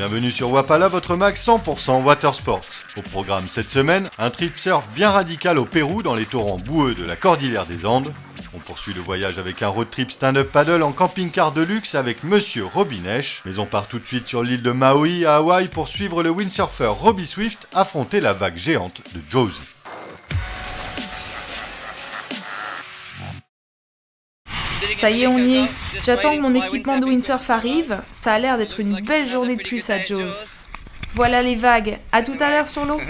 Bienvenue sur Wapala, votre mag 100% Watersports. Au programme cette semaine, un trip surf bien radical au Pérou dans les torrents boueux de la Cordillère des Andes. On poursuit le voyage avec un road trip stand-up paddle en camping-car de luxe avec Monsieur Robinesh. Mais on part tout de suite sur l'île de Maui à Hawaï pour suivre le windsurfer Robbie Swift affronter la vague géante de Jaws. Ça y est, on y est. J'attends que mon équipement de windsurf arrive. Ça a l'air d'être une belle journée de plus à Jaws. Voilà les vagues. À tout à l'heure sur l'eau.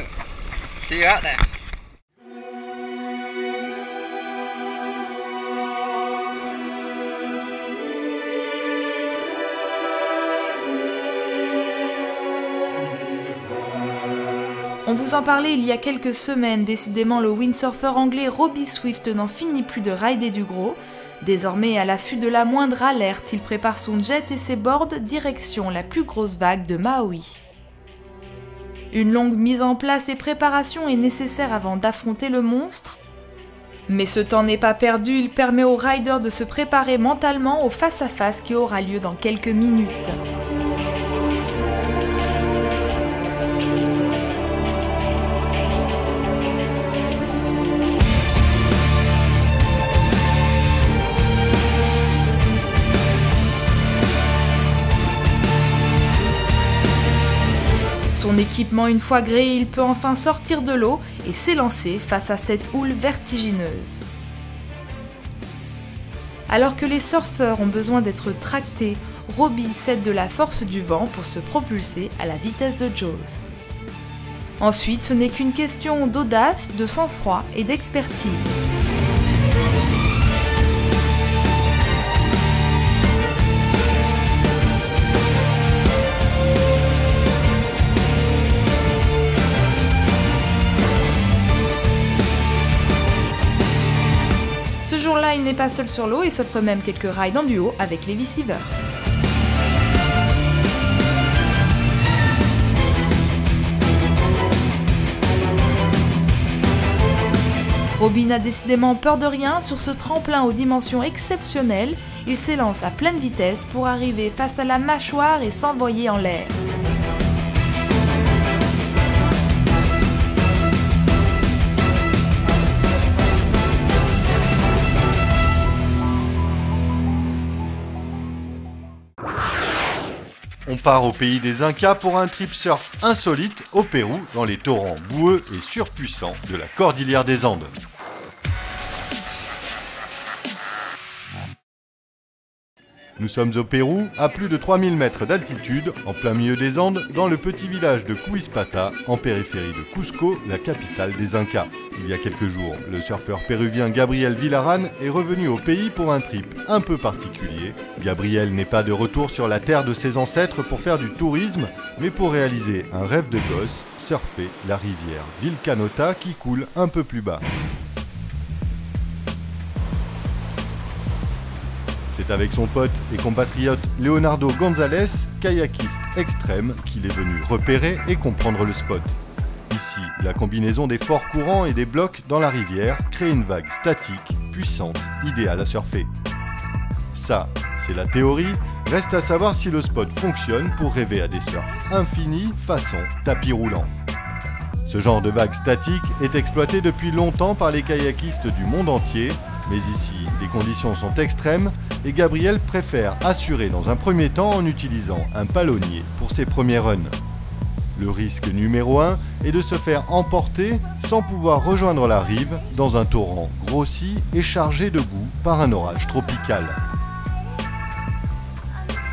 On vous en parlait il y a quelques semaines. Décidément, le windsurfer anglais Robbie Swift n'en finit plus de rider du gros. Désormais, à l'affût de la moindre alerte, il prépare son jet et ses boards direction la plus grosse vague de Maui. Une longue mise en place et préparation est nécessaire avant d'affronter le monstre. Mais ce temps n'est pas perdu, il permet aux riders de se préparer mentalement au face-à-face qui aura lieu dans quelques minutes. Son équipement une fois gréé, il peut enfin sortir de l'eau et s'élancer face à cette houle vertigineuse. Alors que les surfeurs ont besoin d'être tractés, Robbie cède de la force du vent pour se propulser à la vitesse de Jaws. Ensuite, ce n'est qu'une question d'audace, de sang-froid et d'expertise. Ce jour-là, il n'est pas seul sur l'eau et s'offre même quelques rides en duo avec les Seaver. Robbie n'a décidément peur de rien. Sur ce tremplin aux dimensions exceptionnelles, il s'élance à pleine vitesse pour arriver face à la mâchoire et s'envoyer en l'air. On part au pays des Incas pour un trip surf insolite au Pérou dans les torrents boueux et surpuissants de la Cordillère des Andes. Nous sommes au Pérou, à plus de 3000 mètres d'altitude, en plein milieu des Andes, dans le petit village de Cuispata, en périphérie de Cusco, la capitale des Incas. Il y a quelques jours, le surfeur péruvien Gabriel Villaran est revenu au pays pour un trip un peu particulier. Gabriel n'est pas de retour sur la terre de ses ancêtres pour faire du tourisme, mais pour réaliser un rêve de gosse, surfer la rivière Vilcanota qui coule un peu plus bas. C'est avec son pote et compatriote Leonardo González, kayakiste extrême, qu'il est venu repérer et comprendre le spot. Ici, la combinaison des forts courants et des blocs dans la rivière crée une vague statique, puissante, idéale à surfer. Ça, c'est la théorie, reste à savoir si le spot fonctionne pour rêver à des surfs infinis façon tapis roulant. Ce genre de vague statique est exploité depuis longtemps par les kayakistes du monde entier, mais ici, les conditions sont extrêmes et Gabriel préfère assurer dans un premier temps en utilisant un palonnier pour ses premiers runs. Le risque numéro 1 est de se faire emporter sans pouvoir rejoindre la rive dans un torrent grossi et chargé de boue par un orage tropical.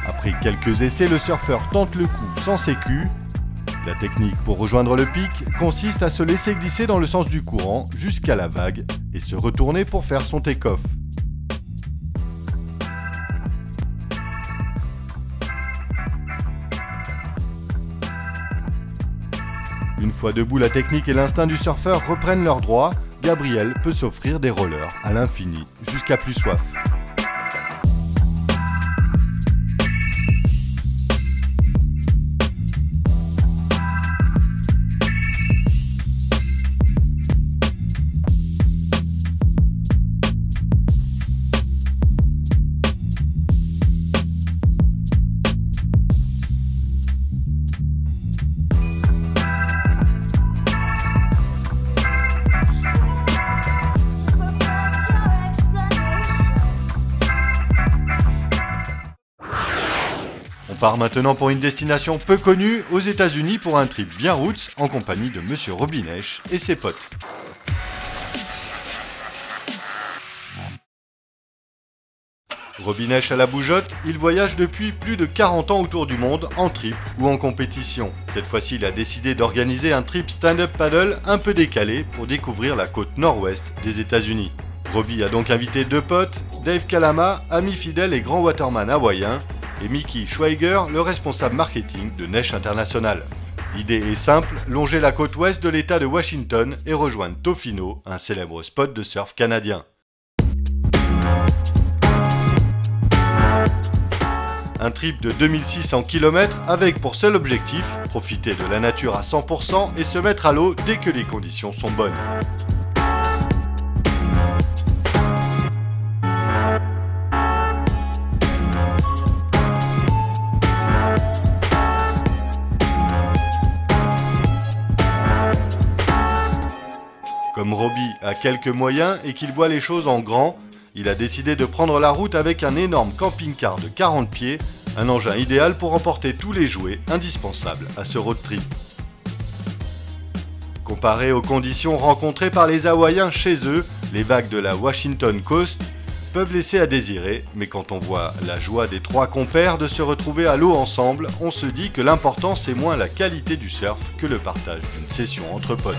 Après quelques essais, le surfeur tente le coup sans sécu. La technique pour rejoindre le pic consiste à se laisser glisser dans le sens du courant jusqu'à la vague et se retourner pour faire son take-off. Une fois debout, la technique et l'instinct du surfeur reprennent leurs droits. Gabriel peut s'offrir des rollers à l'infini jusqu'à plus soif. part maintenant pour une destination peu connue aux États-Unis pour un trip bien roots en compagnie de Monsieur Robinèche et ses potes. Robinèche à la bougeotte, il voyage depuis plus de 40 ans autour du monde en trip ou en compétition. Cette fois-ci, il a décidé d'organiser un trip stand-up paddle un peu décalé pour découvrir la côte nord-ouest des États-Unis. Robbie a donc invité deux potes, Dave Kalama, ami fidèle et grand waterman hawaïen, et Mickey Schweiger, le responsable marketing de Neige International. L'idée est simple, longer la côte ouest de l'État de Washington et rejoindre Tofino, un célèbre spot de surf canadien. Un trip de 2600 km avec pour seul objectif, profiter de la nature à 100% et se mettre à l'eau dès que les conditions sont bonnes. Comme Robbie a quelques moyens et qu'il voit les choses en grand, il a décidé de prendre la route avec un énorme camping-car de 40 pieds, un engin idéal pour emporter tous les jouets indispensables à ce road trip. Comparé aux conditions rencontrées par les Hawaïens chez eux, les vagues de la Washington Coast peuvent laisser à désirer, mais quand on voit la joie des trois compères de se retrouver à l'eau ensemble, on se dit que l'important c'est moins la qualité du surf que le partage d'une session entre potes.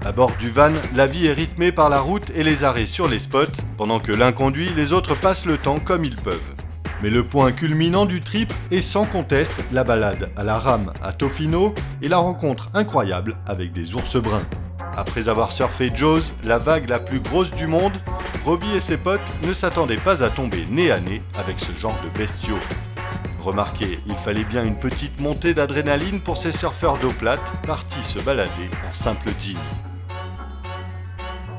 À bord du van, la vie est rythmée par la route et les arrêts sur les spots. Pendant que l'un conduit, les autres passent le temps comme ils peuvent. Mais le point culminant du trip est sans conteste la balade à la rame à Tofino et la rencontre incroyable avec des ours bruns. Après avoir surfé Jaws, la vague la plus grosse du monde, Robbie et ses potes ne s'attendaient pas à tomber nez à nez avec ce genre de bestiaux. Remarquez, il fallait bien une petite montée d'adrénaline pour ces surfeurs d'eau plate partis se balader en simple jean.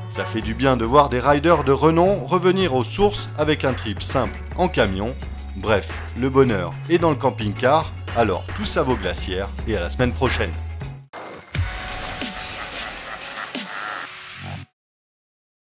Ça fait du bien de voir des riders de renom revenir aux sources avec un trip simple en camion. Bref, le bonheur est dans le camping-car, alors tous à vos glacières et à la semaine prochaine.